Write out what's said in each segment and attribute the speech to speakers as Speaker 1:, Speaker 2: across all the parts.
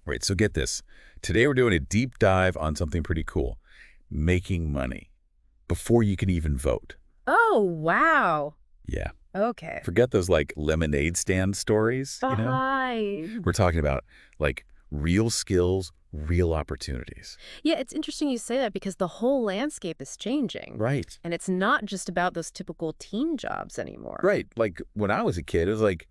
Speaker 1: Right, so get this. Today we're doing a deep dive on something pretty cool. Making money. Before you can even vote.
Speaker 2: Oh, wow.
Speaker 1: Yeah.
Speaker 2: Okay.
Speaker 1: Forget those, like, lemonade stand stories, you know?
Speaker 2: Fine.
Speaker 1: We're talking about, like, real skills, real opportunities.
Speaker 2: Yeah, it's interesting you say that because the whole landscape is changing.
Speaker 1: Right.
Speaker 2: And it's not just about those typical teen jobs anymore.
Speaker 1: Right. Like, when I was a kid, it was like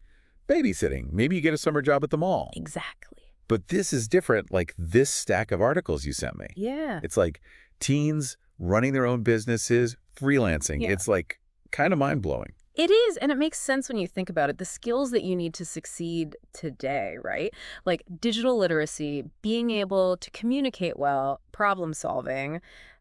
Speaker 1: babysitting. Maybe you get a summer job at the mall.
Speaker 2: Exactly.
Speaker 1: But this is different, like this stack of articles you sent me.
Speaker 2: Yeah.
Speaker 1: It's like teens running their own businesses, freelancing.
Speaker 2: Yeah.
Speaker 1: It's like kind of mind-blowing.
Speaker 2: It is, and it makes sense when you think about it. The skills that you need to succeed today, right? Like digital literacy, being able to communicate well, problem solving,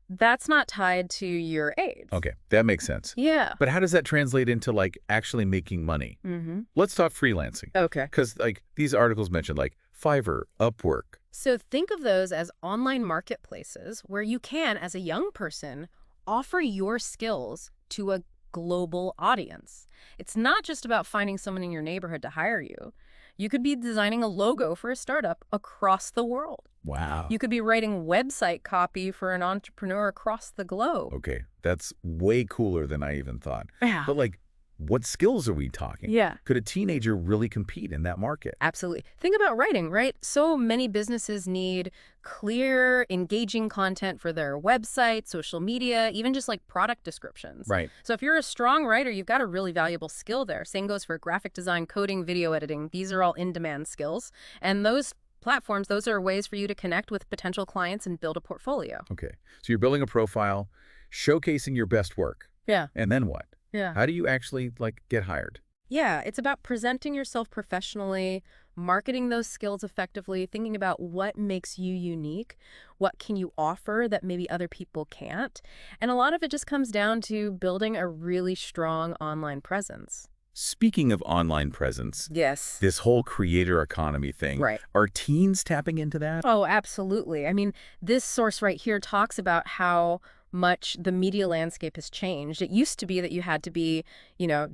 Speaker 2: that's not tied to your age.
Speaker 1: Okay, that makes sense.
Speaker 2: Yeah.
Speaker 1: But how does that translate into, like, actually making money?
Speaker 2: Mm-hmm.
Speaker 1: Let's talk freelancing.
Speaker 2: Okay.
Speaker 1: Because, like, these articles mentioned, like, Fiverr, Upwork.
Speaker 2: So think of those as online marketplaces where you can, as a young person, offer your skills to a global audience. It's not just about finding someone in your neighborhood to hire you. You could be designing a logo for a startup across the world.
Speaker 1: Wow.
Speaker 2: You could be writing website copy for an entrepreneur across the globe.
Speaker 1: Okay, that's way cooler than I even thought.
Speaker 2: Yeah.
Speaker 1: But, like, what skills are we talking?
Speaker 2: Yeah.
Speaker 1: Could a teenager really compete in that market?
Speaker 2: Absolutely. Think about writing, right? So many businesses need clear, engaging content for their website, social media, even just like product descriptions.
Speaker 1: Right.
Speaker 2: So if you're a strong writer, you've got a really valuable skill there. Same goes for graphic design, coding, video editing. These are all in-demand skills. And those platforms, those are ways for you to connect with potential clients and build a portfolio.
Speaker 1: Okay, so you're building a profile, showcasing your best work.
Speaker 2: Yeah.
Speaker 1: And then what?
Speaker 2: Yeah.
Speaker 1: How do you actually, like, get hired?
Speaker 2: Yeah, it's about presenting yourself professionally, marketing those skills effectively, thinking about what makes you unique, what can you offer that maybe other people can't. And a lot of it just comes down to building a really strong online presence.
Speaker 1: Speaking of online presence,
Speaker 2: Yes.
Speaker 1: this whole creator economy thing,
Speaker 2: Right.
Speaker 1: are teens tapping into that?
Speaker 2: Oh, absolutely. I mean, this source right here talks about how much the media landscape has changed. It used to be that you had to be,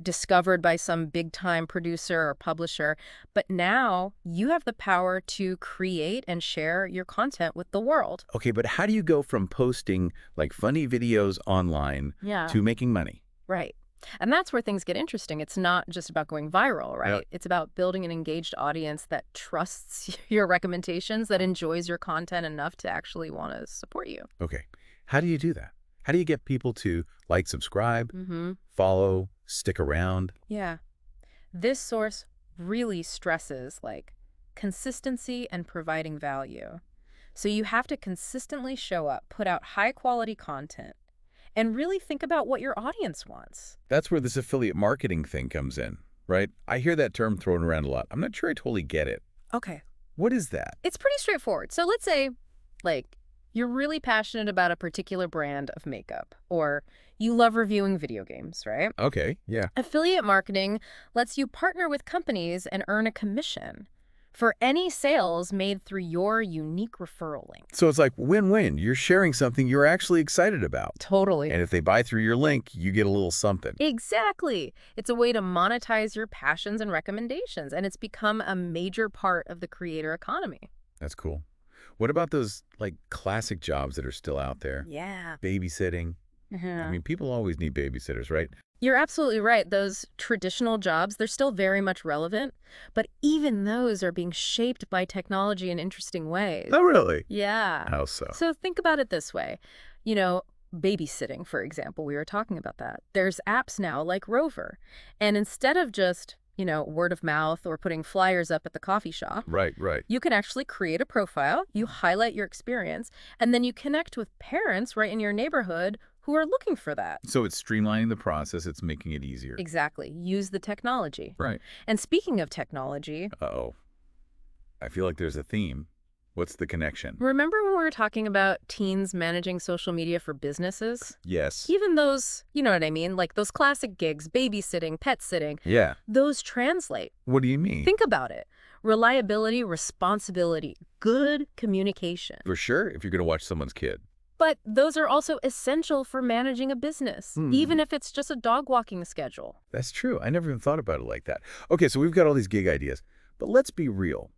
Speaker 2: discovered by some big-time producer or publisher, but now you have the power to create and share your content with the world.
Speaker 1: Okay, but how do you go from posting, like, funny videos online
Speaker 2: Yeah.
Speaker 1: to making money?
Speaker 2: Right. And that's where things get interesting. It's not just about going viral, right?
Speaker 1: Yeah.
Speaker 2: It's about building an engaged audience that trusts your recommendations, that enjoys your content enough to actually want to support you.
Speaker 1: Okay, how do you do that? How do you get people to like, subscribe,
Speaker 2: Mm-hmm.
Speaker 1: follow, stick around?
Speaker 2: Yeah. This source really stresses consistency and providing value. So you have to consistently show up, put out high quality content, and really think about what your audience wants.
Speaker 1: That's where this affiliate marketing thing comes in, right? I hear that term thrown around a lot. I'm not sure I totally get it.
Speaker 2: Okay.
Speaker 1: What is that?
Speaker 2: It's pretty straightforward. So let's say, you're really passionate about a particular brand of makeup, or you love reviewing video games, right?
Speaker 1: Okay, yeah.
Speaker 2: Affiliate marketing lets you partner with companies and earn a commission for any sales made through your unique referral link.
Speaker 1: So it's like win-win. You're sharing something you're actually excited about.
Speaker 2: Totally.
Speaker 1: And if they buy through your link, you get a little something.
Speaker 2: Exactly. It's a way to monetize your passions and recommendations, and it's become a major part of the creator economy.
Speaker 1: That's cool. What about those, like, classic jobs that are still out there?
Speaker 2: Yeah.
Speaker 1: Babysitting. I mean, people always need babysitters, right?
Speaker 2: You're absolutely right. Those traditional jobs, they're still very much relevant, but even those are being shaped by technology in interesting ways.
Speaker 1: Oh, really?
Speaker 2: Yeah.
Speaker 1: How so?
Speaker 2: So think about it this way. Babysitting, for example, we were talking about that. There's apps now like Rover. And instead of just, word of mouth or putting flyers up at the coffee shop,
Speaker 1: Right.
Speaker 2: you can actually create a profile, you highlight your experience, and then you connect with parents right in your neighborhood who are looking for that.
Speaker 1: So it's streamlining the process. It's making it easier.
Speaker 2: Exactly. Use the technology.
Speaker 1: Right.
Speaker 2: And speaking of technology,
Speaker 1: Uh-oh. I feel like there's a theme. What's the connection?
Speaker 2: remember when we were talking about teens managing social media for businesses?
Speaker 1: Yes.
Speaker 2: Even those, you know what I mean, like those classic gigs, babysitting, pet sitting,
Speaker 1: Yeah.
Speaker 2: those translate.
Speaker 1: What do you mean?
Speaker 2: Think about it. Reliability, responsibility, good communication.
Speaker 1: For sure, if you're going to watch someone's kid.
Speaker 2: But those are also essential for managing a business,
Speaker 1: Hmm.
Speaker 2: even if it's just a dog walking schedule.
Speaker 1: That's true. I never even thought about it like that. Okay, so we've got all these gig ideas. But let's be real.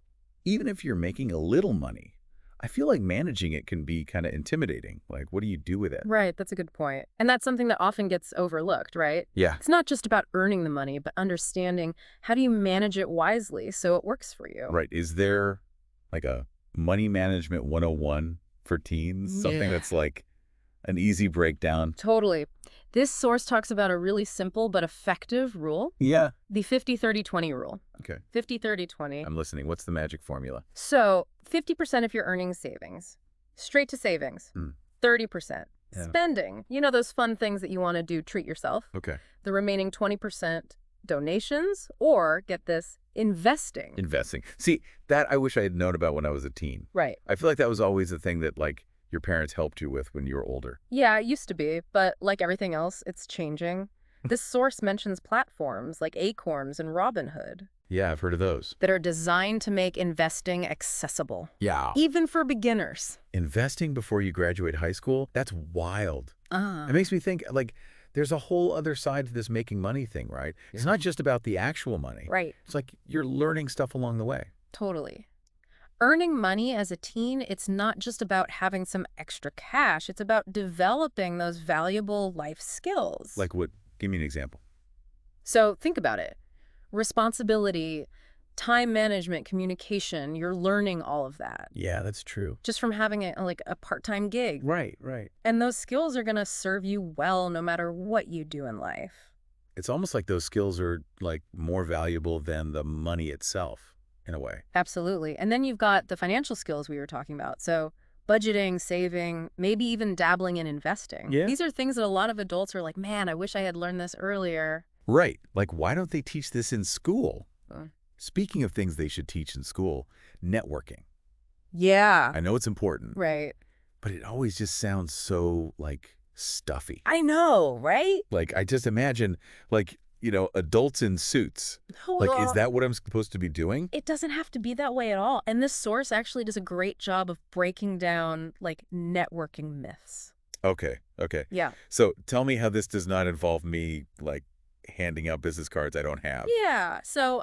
Speaker 1: even if you're making a little money, I feel like managing it can be kind of intimidating. Like, what do you do with it?
Speaker 2: Right, that's a good point. And that's something that often gets overlooked, right?
Speaker 1: Yeah.
Speaker 2: It's not just about earning the money, but understanding how do you manage it wisely so it works for you.
Speaker 1: Right. Is there like a money management 101 for teens? Something
Speaker 2: Yeah.
Speaker 1: that's like an easy breakdown?
Speaker 2: Totally. This source talks about a really simple but effective rule,
Speaker 1: Yeah.
Speaker 2: the 50-30-20 rule.
Speaker 1: Okay.
Speaker 2: 50-30-20.
Speaker 1: I'm listening. What's the magic formula?
Speaker 2: So 50% of your earnings savings, straight to savings.
Speaker 1: Hmm.
Speaker 2: 30%
Speaker 1: Yeah.
Speaker 2: spending. You know, those fun things that you want to do, treat yourself.
Speaker 1: Okay.
Speaker 2: The remaining 20% donations, or get this, investing.
Speaker 1: Investing. See, that I wish I had known about when I was a teen.
Speaker 2: Right.
Speaker 1: I feel like that was always the thing that like your parents helped you with when you were older.
Speaker 2: Yeah, it used to be, but like everything else, it's changing. This source mentions platforms like Acorns and Robinhood
Speaker 1: Yeah, I've heard of those.
Speaker 2: that are designed to make investing accessible,
Speaker 1: Yeah.
Speaker 2: even for beginners.
Speaker 1: Investing before you graduate high school, that's wild. It makes me think like there's a whole other side to this making money thing, right? It's not just about the actual money.
Speaker 2: Right.
Speaker 1: It's like you're learning stuff along the way.
Speaker 2: Totally. Earning money as a teen, it's not just about having some extra cash. It's about developing those valuable life skills.
Speaker 1: Like what? Give me an example.
Speaker 2: So think about it. Responsibility, time management, communication, you're learning all of that
Speaker 1: Yeah, that's true.
Speaker 2: just from having a part-time gig.
Speaker 1: Right, right.
Speaker 2: And those skills are going to serve you well no matter what you do in life.
Speaker 1: It's almost like those skills are like more valuable than the money itself in a way.
Speaker 2: Absolutely. And then you've got the financial skills we were talking about. So budgeting, saving, maybe even dabbling in investing.
Speaker 1: Yeah.
Speaker 2: These are things that a lot of adults are like, man, I wish I had learned this earlier.
Speaker 1: Right. Like, why don't they teach this in school?
Speaker 2: Uh.
Speaker 1: Speaking of things they should teach in school, networking.
Speaker 2: Yeah.
Speaker 1: I know it's important,
Speaker 2: Right.
Speaker 1: but it always just sounds so, like, stuffy.
Speaker 2: I know, right?
Speaker 1: Like, I just imagine, like, you know, adults in suits. Like, is that what I'm supposed to be doing?
Speaker 2: It doesn't have to be that way at all. And this source actually does a great job of breaking down, like, networking myths.
Speaker 1: Okay, okay.
Speaker 2: Yeah.
Speaker 1: So tell me how this does not involve me, like, handing out business cards I don't have.
Speaker 2: Yeah. So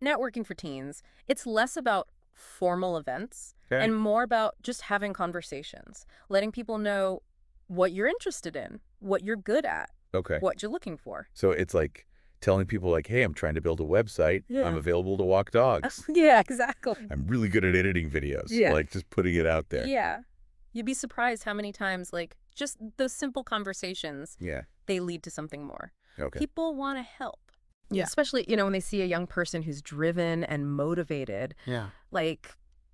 Speaker 2: networking for teens, it's less about formal events
Speaker 1: Okay.
Speaker 2: and more about just having conversations, letting people know what you're interested in, what you're good at,
Speaker 1: Okay.
Speaker 2: what you're looking for.
Speaker 1: So it's like telling people, like, hey, I'm trying to build a website.
Speaker 2: Yeah.
Speaker 1: I'm available to walk dogs.
Speaker 2: Yeah, exactly.
Speaker 1: I'm really good at editing videos.
Speaker 2: Yeah.
Speaker 1: Like, just putting it out there.
Speaker 2: Yeah. You'd be surprised how many times, like, just those simple conversations,
Speaker 1: Yeah.
Speaker 2: they lead to something more.
Speaker 1: Okay.
Speaker 2: People want to help.
Speaker 1: Yeah.
Speaker 2: Especially, you know, when they see a young person who's driven and motivated,
Speaker 1: Yeah.
Speaker 2: like,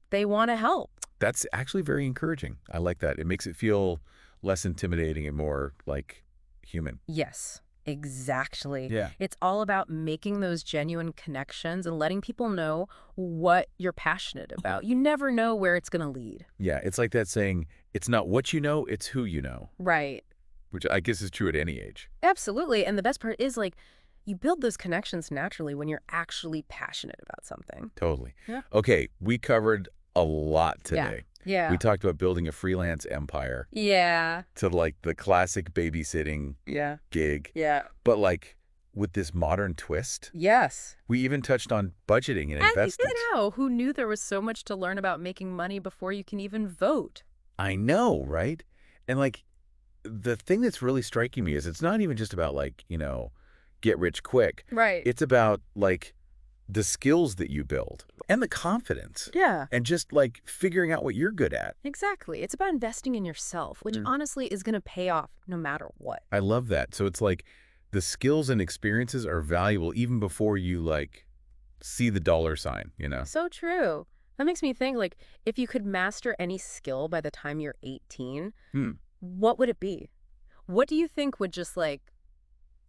Speaker 2: they want to help.
Speaker 1: That's actually very encouraging. I like that. It makes it feel less intimidating and more, like, human.
Speaker 2: Yes, exactly.
Speaker 1: Yeah.
Speaker 2: It's all about making those genuine connections and letting people know what you're passionate about. You never know where it's going to lead.
Speaker 1: Yeah. It's like that saying, it's not what you know, it's who you know,
Speaker 2: Right.
Speaker 1: which I guess is true at any age.
Speaker 2: Absolutely. And the best part is, like, you build those connections naturally when you're actually passionate about something.
Speaker 1: Totally.
Speaker 2: Yeah.
Speaker 1: Okay. We covered a lot today.
Speaker 2: Yeah.
Speaker 1: We talked about building a freelance empire
Speaker 2: Yeah.
Speaker 1: to, like, the classic babysitting
Speaker 2: Yeah.
Speaker 1: gig.
Speaker 2: Yeah.
Speaker 1: But, like, with this modern twist,
Speaker 2: Yes.
Speaker 1: we even touched on budgeting and
Speaker 2: And
Speaker 1: investing.
Speaker 2: you know, who knew there was so much to learn about making money before you can even vote?
Speaker 1: I know, right? And, like, the thing that's really striking me is it's not even just about, like, you know, get rich quick.
Speaker 2: Right.
Speaker 1: It's about, like, the skills that you build and the confidence
Speaker 2: Yeah.
Speaker 1: and just, like, figuring out what you're good at.
Speaker 2: Exactly. It's about investing in yourself, which honestly is going to pay off no matter what.
Speaker 1: I love that. So it's like the skills and experiences are valuable even before you, like, see the dollar sign, you know?
Speaker 2: So true. That makes me think, like, if you could master any skill by the time you're 18, what would it be? What do you think would just, like,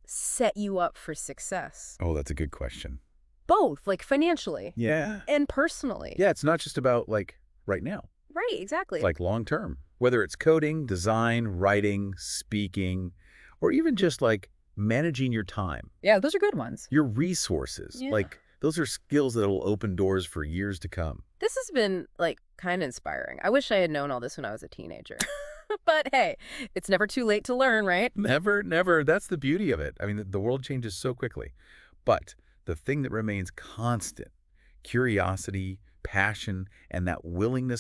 Speaker 2: set you up for success?
Speaker 1: Oh, that's a good question.
Speaker 2: Both, like, financially
Speaker 1: Yeah.
Speaker 2: and personally.
Speaker 1: Yeah, it's not just about, like, right now.
Speaker 2: Right, exactly.
Speaker 1: It's like long term. Whether it's coding, design, writing, speaking, or even just, like, managing your time,
Speaker 2: yeah, those are good ones.
Speaker 1: your resources.
Speaker 2: Yeah.
Speaker 1: Like, those are skills that will open doors for years to come.
Speaker 2: This has been, like, kind of inspiring. I wish I had known all this when I was a teenager. But hey, it's never too late to learn, right?
Speaker 1: Never, never. That's the beauty of it. I mean, the world changes so quickly. But the thing that remains constant, curiosity, passion and that willingness